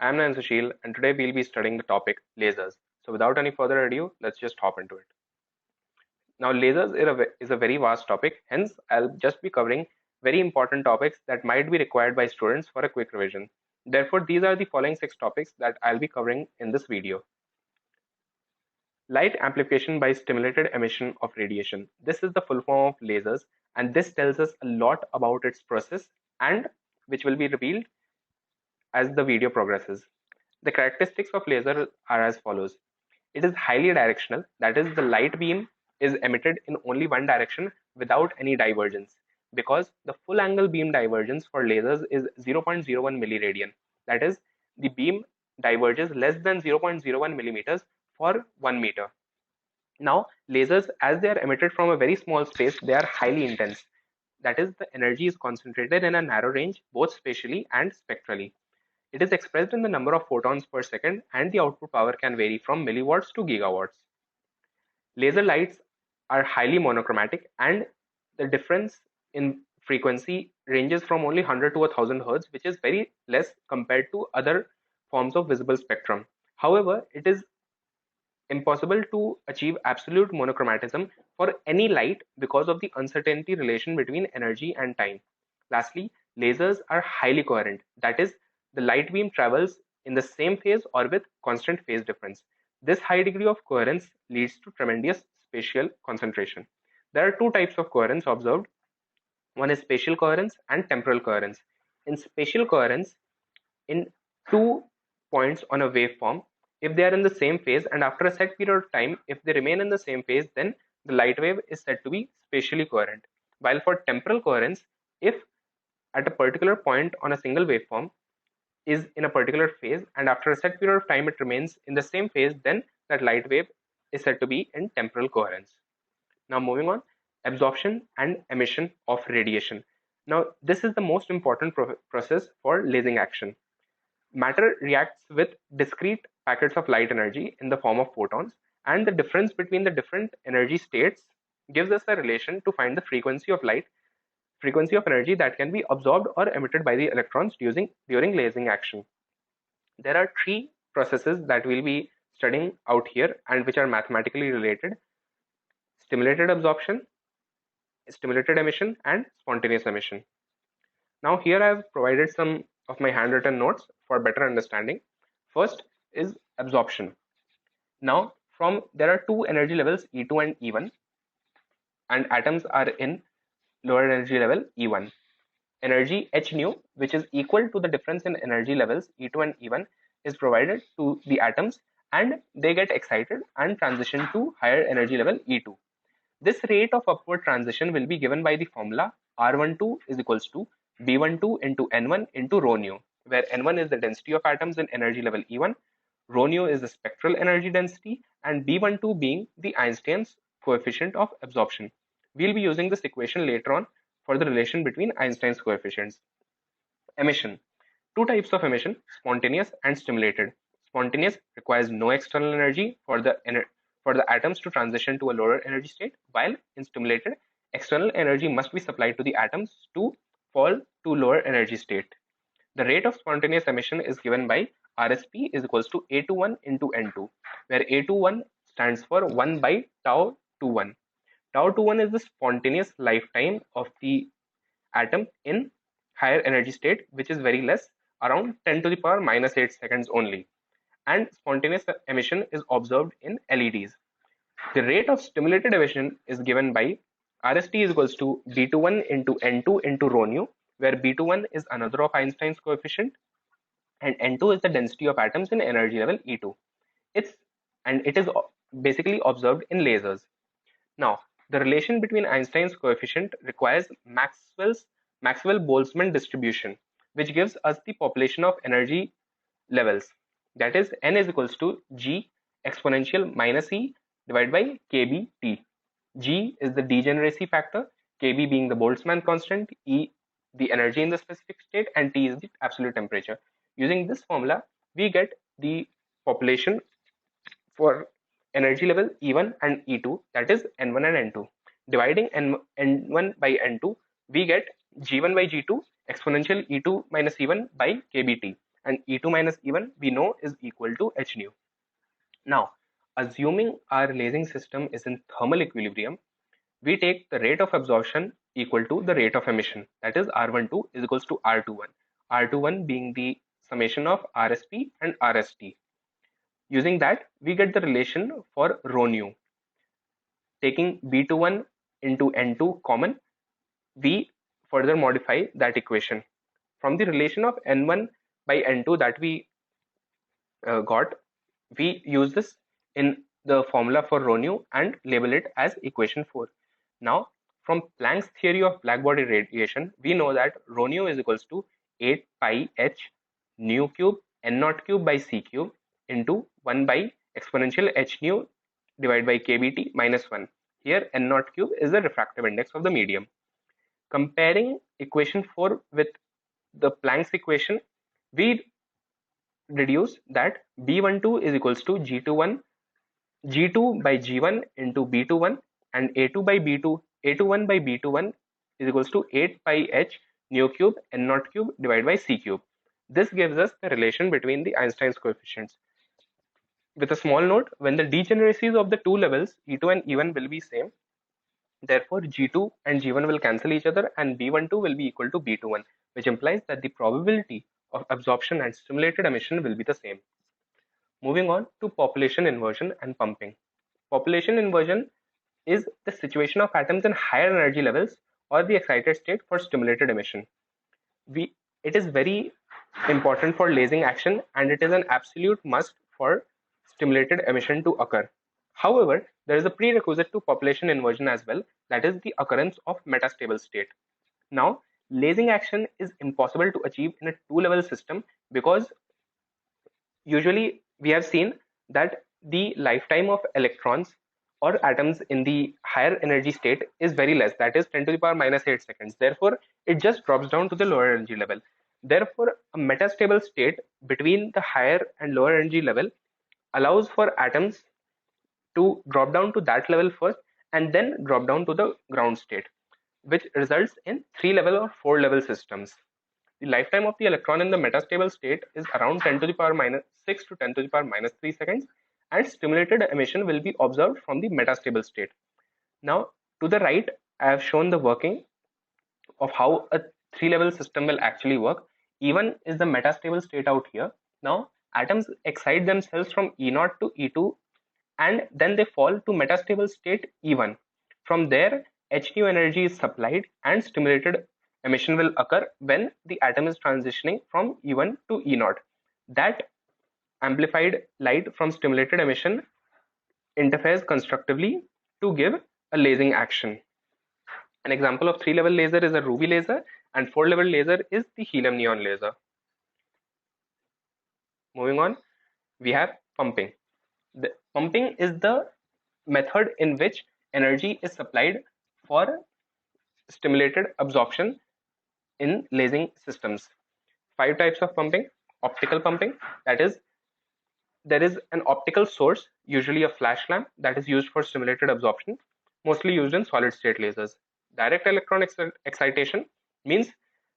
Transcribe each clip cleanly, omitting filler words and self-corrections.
I'm Nan Sushil, and today we'll be studying the topic lasers. So, without any further ado, let's just hop into it. Now, lasers is a very vast topic, hence, I'll just be covering very important topics that might be required by students for a quick revision. Therefore, these are the following 6 topics that I'll be covering in this video. Light amplification by stimulated emission of radiation. This is the full form of lasers, and this tells us a lot about its process and which will be revealed as the video progresses. The characteristics of laser are as follows. It is highly directional, that is, the light beam is emitted in only one direction without any divergence, because the full angle beam divergence for lasers is 0.01 milliradian. That is, the beam diverges less than 0.01 millimeters for 1 meter. Now, lasers, as they are emitted from a very small space, they are highly intense. That is, the energy is concentrated in a narrow range, both spatially and spectrally. It is expressed in the number of photons per second, and the output power can vary from milliwatts to gigawatts. Laser lights are highly monochromatic, and the difference in frequency ranges from only 100 to 1000 Hz, which is very less compared to other forms of visible spectrum. However, it is impossible to achieve absolute monochromatism for any light because of the uncertainty relation between energy and time. Lastly, lasers are highly coherent. That is, the light beam travels in the same phase or with constant phase difference. This high degree of coherence leads to tremendous spatial concentration. There are two types of coherence observed. One is spatial coherence and temporal coherence. In spatial coherence, in 2 points on a waveform, if they are in the same phase and after a set period of time, if they remain in the same phase, then the light wave is said to be spatially coherent. While for temporal coherence, if at a particular point on a single waveform is in a particular phase and after a set period of time it remains in the same phase, then that light wave is said to be in temporal coherence. Now moving on, absorption and emission of radiation. Now this is the most important process for lasing action. Matter reacts with discrete packets of light energy in the form of photons, and the difference between the different energy states gives us a relation to find the frequency of light, frequency of energy that can be absorbed or emitted by the electrons during lasing action. There are three processes that we'll be studying out here and which are mathematically related: stimulated absorption, stimulated emission, and spontaneous emission. Now here I have provided some of my handwritten notes for better understanding. First is absorption. Now from there are two energy levels E2 and E1, and atoms are in lower energy level E1. Energy h nu, which is equal to the difference in energy levels E2 and E1, is provided to the atoms, and they get excited and transition to higher energy level E2. This rate of upward transition will be given by the formula R12 is equals to B12 into N1 into rho nu, where N1 is the density of atoms in energy level E1, rho nu is the spectral energy density, and B12 being the Einstein's coefficient of absorption. We'll be using this equation later on for the relation between Einstein's coefficients. Emission. Two types of emission, spontaneous and stimulated. Spontaneous requires no external energy for the atoms to transition to a lower energy state, while in stimulated, external energy must be supplied to the atoms to fall to lower energy state. The rate of spontaneous emission is given by RSP is equals to A21 into N2, where A21 stands for 1 by tau 21. Tau 21 is the spontaneous lifetime of the atom in higher energy state, which is very less, around 10 to the power minus 8 seconds only. And spontaneous emission is observed in LEDs. The rate of stimulated emission is given by RST is equals to B21 into N2 into rho nu, where B21 is another of Einstein's coefficient and N2 is the density of atoms in energy level E2. It is basically observed in lasers. Now, the relation between Einstein's coefficient requires Maxwell-Boltzmann distribution, which gives us the population of energy levels. That is, n is equals to g exponential minus e divided by kBt. G is the degeneracy factor, kb being the Boltzmann constant, e the energy in the specific state, and T is the absolute temperature. Using this formula, we get the population for energy level E1 and E2, that is N1 and N2. Dividing N1 by N2, we get G1 by G2 exponential E2 minus E1 by kBt. and E2 minus E1 we know is equal to h nu. Now, assuming our lasing system is in thermal equilibrium, we take the rate of absorption equal to the rate of emission, that is R12 is equals to R21, R21 being the summation of RSP and RST. Using that, we get the relation for rho nu. Taking B21 into N2 common, we further modify that equation. From the relation of N1 by N2 that we got, we use this in the formula for rho nu and label it as equation 4. Now, from Planck's theory of blackbody radiation, we know that rho nu is equals to 8 pi h nu cube n naught cube by c cube into 1 by exponential h nu divided by kBt minus 1. Here n naught cube is the refractive index of the medium. Comparing equation 4 with the Planck's equation, we deduce that B12 is equals to G21 G2 by G1 into B21 and A2 by B2 A21 by B21 is equals to 8 pi h nu cube n naught cube divided by c cube. This gives us the relation between the Einstein's coefficients. With a small note, when the degeneracies of the two levels E2 and E1 will be same, therefore G2 and G1 will cancel each other and B12 will be equal to B21, which implies that the probability of absorption and stimulated emission will be the same. Moving on to population inversion and pumping. Population inversion is the situation of atoms in higher energy levels or the excited state for stimulated emission. It is very important for lasing action and it is an absolute must for stimulated emission to occur. However, there is a prerequisite to population inversion as well, that is the occurrence of metastable state. Now, lasing action is impossible to achieve in a two-level system because usually we have seen that the lifetime of electrons or atoms in the higher energy state is very less, that is 10 to the power minus 8 seconds. Therefore, it just drops down to the lower energy level. Therefore, a metastable state between the higher and lower energy level allows for atoms to drop down to that level first and then drop down to the ground state, which results in 3-level or 4-level systems. The lifetime of the electron in the metastable state is around 10 to the power minus 6 to 10 to the power minus 3 seconds, and stimulated emission will be observed from the metastable state. Now, to the right, I have shown the working of how a 3-level system will actually work. E1 is the metastable state out here. Now, atoms excite themselves from E0 to E2 and then they fall to metastable state E1. From there, h nu energy is supplied and stimulated emission will occur when the atom is transitioning from E1 to E0. That amplified light from stimulated emission interferes constructively to give a lasing action. An example of 3-level laser is a ruby laser and 4-level laser is the helium neon laser. Moving on, we have pumping. The pumping is the method in which energy is supplied for stimulated absorption in lasing systems. 5 types of pumping. Optical pumping, that is, there is an optical source, usually a flash lamp, that is used for stimulated absorption, mostly used in solid state lasers. Direct electron excitation means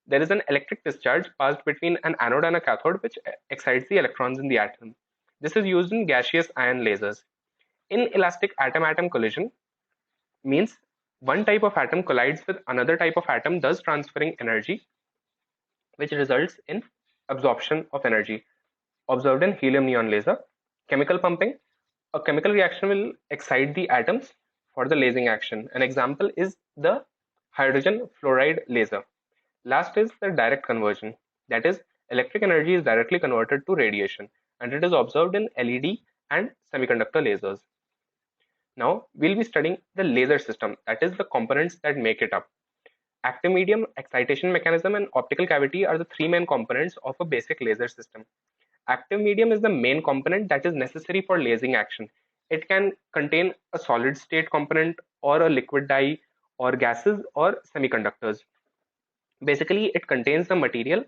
there is an electric discharge passed between an anode and a cathode which excites the electrons in the atom. This is used in gaseous ion lasers. Inelastic atom-atom collision means one type of atom collides with another type of atom, thus transferring energy, which results in absorption of energy, observed in helium neon laser. Chemical pumping, a chemical reaction will excite the atoms for the lasing action. An example is the hydrogen fluoride laser. Last is the direct conversion, that is, electric energy is directly converted to radiation and it is observed in LED and semiconductor lasers. Now we'll be studying the laser system, that is the components that make it up. Active medium, excitation mechanism and optical cavity are the 3 main components of a basic laser system. Active medium is the main component that is necessary for lasing action. It can contain a solid state component or a liquid dye or gases or semiconductors. Basically, it contains the material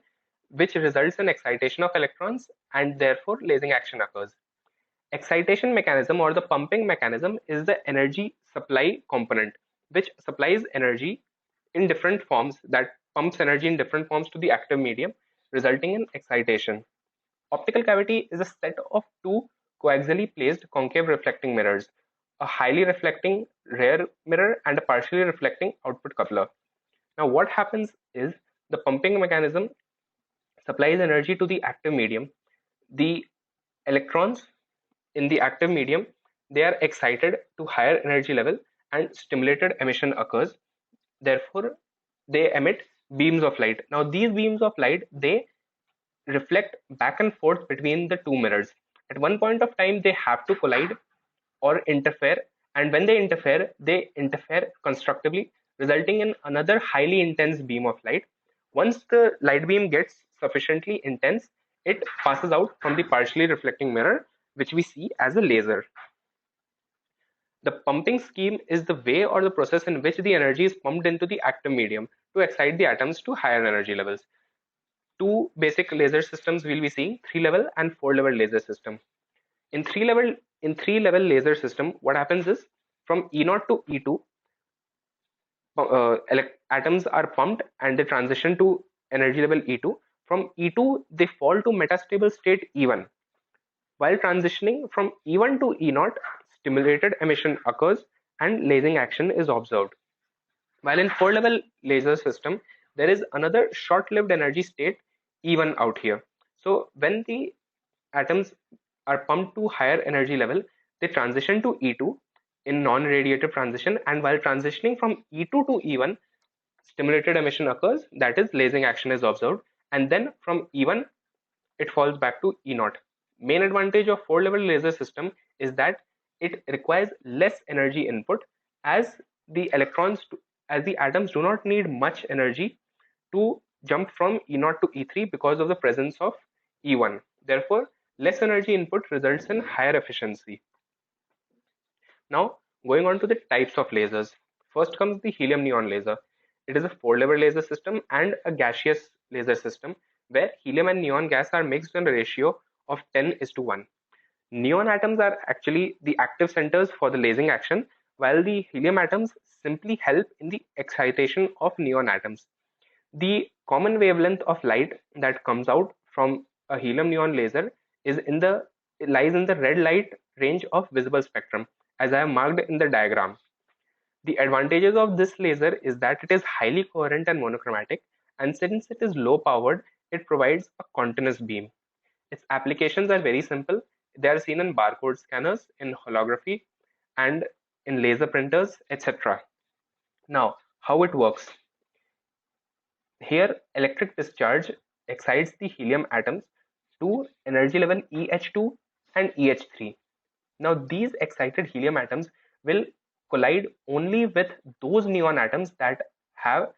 which results in excitation of electrons and therefore lasing action occurs. Excitation mechanism or the pumping mechanism is the energy supply component which supplies energy in different forms, that pumps energy in different forms to the active medium, resulting in excitation. Optical cavity is a set of two coaxially placed concave reflecting mirrors, a highly reflecting rear mirror and a partially reflecting output coupler. Now what happens is the pumping mechanism supplies energy to the active medium. The electrons in the active medium, they are excited to higher energy level and stimulated emission occurs. Therefore, they emit beams of light. Now these beams of light, they reflect back and forth between the two mirrors. At one point of time, they have to collide or interfere, and when they interfere constructively, resulting in another highly intense beam of light. Once the light beam gets sufficiently intense, it passes out from the partially reflecting mirror, which we see as a laser. The pumping scheme is the way or the process in which the energy is pumped into the active medium to excite the atoms to higher energy levels. Two basic laser systems we'll be seeing: 3-level and 4-level laser system. In 3-level laser system, what happens is from E0 to E2, atoms are pumped and they transition to energy level E2. From E2, they fall to metastable state E1. While transitioning from E1 to E0, stimulated emission occurs and lasing action is observed. While in 4-level laser system, there is another short-lived energy state E1 out here. So when the atoms are pumped to higher energy level, they transition to E2 in non-radiative transition, and while transitioning from E2 to E1, stimulated emission occurs, that is lasing action is observed, and then from E1 it falls back to E0. Main advantage of 4-level laser system is that it requires less energy input, as the atoms do not need much energy to jump from E0 to E3 because of the presence of E1. Therefore, less energy input results in higher efficiency. Now, going on to the types of lasers. First comes the helium neon laser. It is a 4-level laser system and a gaseous laser system where helium and neon gas are mixed in a ratio of 10:1. Neon atoms are actually the active centers for the lasing action, while the helium atoms simply help in the excitation of neon atoms. The common wavelength of light that comes out from a helium neon laser is lies in the red light range of visible spectrum, as I have marked in the diagram. The advantages of this laser is that it is highly coherent and monochromatic, and since it is low powered, it provides a continuous beam. Its applications are very simple. They are seen in barcode scanners, in holography, and in laser printers, etc. Now, how it works. Here, electric discharge excites the helium atoms to energy level EH2 and EH3. Now, these excited helium atoms will collide only with those neon atoms that have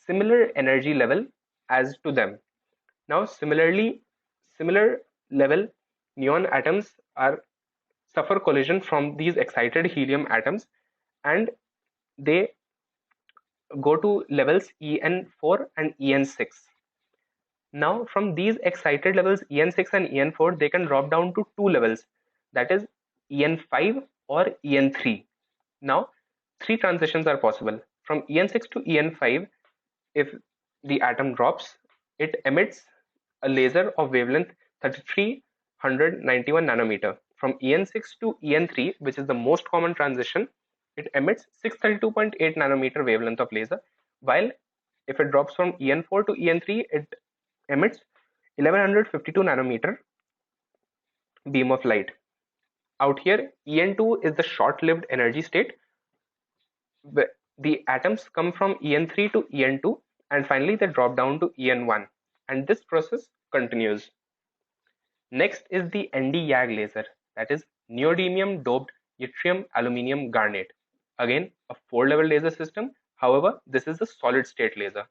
similar energy level as to them. Now, similar level neon atoms suffer collision from these excited helium atoms, and they go to levels En4 and En6. Now, from these excited levels En6 and En4, they can drop down to two levels, that is En5 or En3. Now, three transitions are possible. From En6 to En5, if the atom drops, it emits a laser of wavelength 3391 nanometer. From En6 to En3, which is the most common transition, it emits 632.8 nanometer wavelength of laser, while if it drops from En4 to En3, it emits 1152 nanometer beam of light. Out here, En2 is the short-lived energy state. The atoms come from En3 to En2, and finally they drop down to En1, and this process continues. Next is the ND-YAG laser, that is neodymium doped yttrium aluminium garnet. Again, a 4-level laser system. However, this is a solid state laser.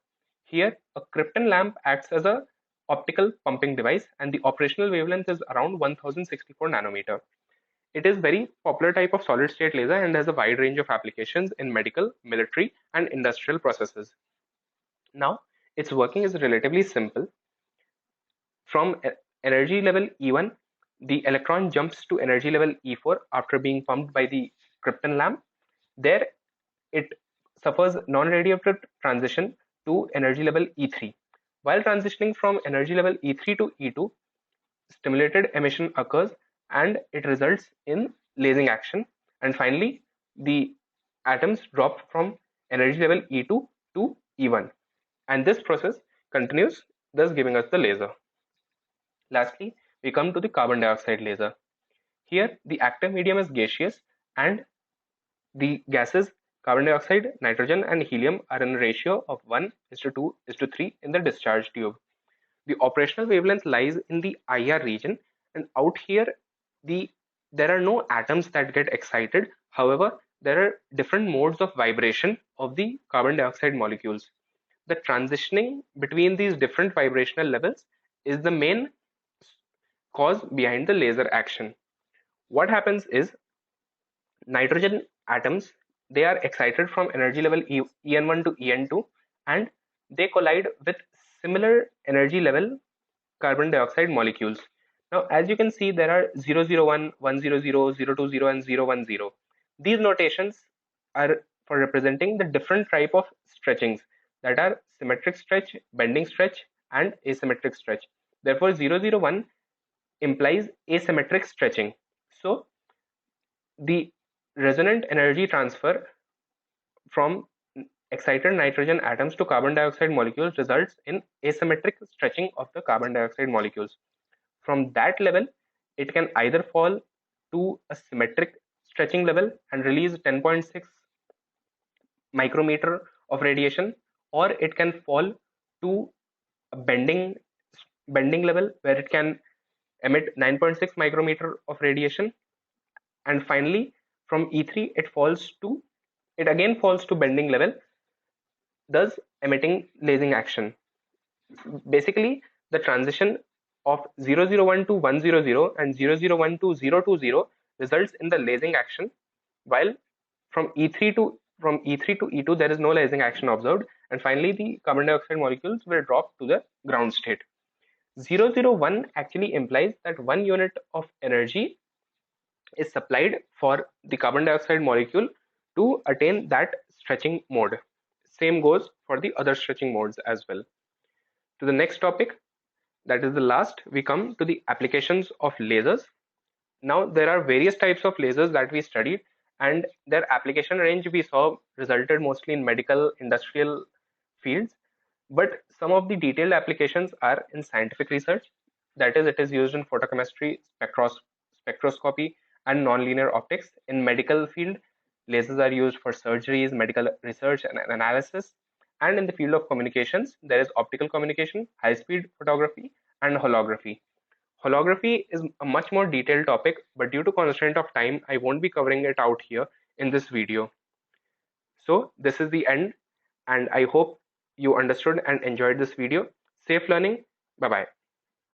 Here, a krypton lamp acts as a optical pumping device, and the operational wavelength is around 1064 nanometer. It is very popular type of solid state laser and has a wide range of applications in medical, military, and industrial processes. Now, its working is relatively simple. From energy level E1, the electron jumps to energy level E4 after being pumped by the krypton lamp. There, it suffers non-radiative transition to energy level E3. While transitioning from energy level E3 to E2, stimulated emission occurs and it results in lasing action. And finally, the atoms drop from energy level E2 to E1. And this process continues, thus giving us the laser. Lastly, we come to the carbon dioxide laser. Here, the active medium is gaseous and the gases carbon dioxide, nitrogen, and helium are in a ratio of 1:2:3 in the discharge tube. The operational wavelength lies in the IR region, and out here, there are no atoms that get excited. However, there are different modes of vibration of the carbon dioxide molecules. The transitioning between these different vibrational levels is the main cause behind the laser action. What happens is nitrogen atoms, they are excited from energy level En1 to En2, and they collide with similar energy level carbon dioxide molecules. Now, as you can see, there are 001, 100, 020, and 010. These notations are for representing the different type of stretchings, that are symmetric stretch, bending stretch, and asymmetric stretch. Therefore, 001 implies asymmetric stretching. So, the resonant energy transfer from excited nitrogen atoms to carbon dioxide molecules results in asymmetric stretching of the carbon dioxide molecules. From that level, it can either fall to a symmetric stretching level and release 10.6 micrometer of radiation, or it can fall to a bending level where it can emit 9.6 micrometer of radiation. And finally, from E3, it again falls to bending level, thus emitting lasing action. Basically, the transition of 001 to 100 and 001 to 020 results in the lasing action, while from E3 to E2 there is no lasing action observed, and finally the carbon dioxide molecules will drop to the ground state. 001 actually implies that 1 unit of energy is supplied for the carbon dioxide molecule to attain that stretching mode. Same goes for the other stretching modes as well. To the next topic, that is the last, we come to the applications of lasers. Now, there are various types of lasers that we studied, and their application range we saw resulted mostly in medical, industrial fields. But some of the detailed applications are in scientific research. That is, it is used in photochemistry, spectroscopy, and nonlinear optics. In medical field, lasers are used for surgeries, medical research, and analysis. And in the field of communications, there is optical communication, high-speed photography, and holography. Holography is a much more detailed topic, but due to constraint of time, I won't be covering it out here in this video. So this is the end, and I hope you understood and enjoyed this video. Safe learning. Bye bye.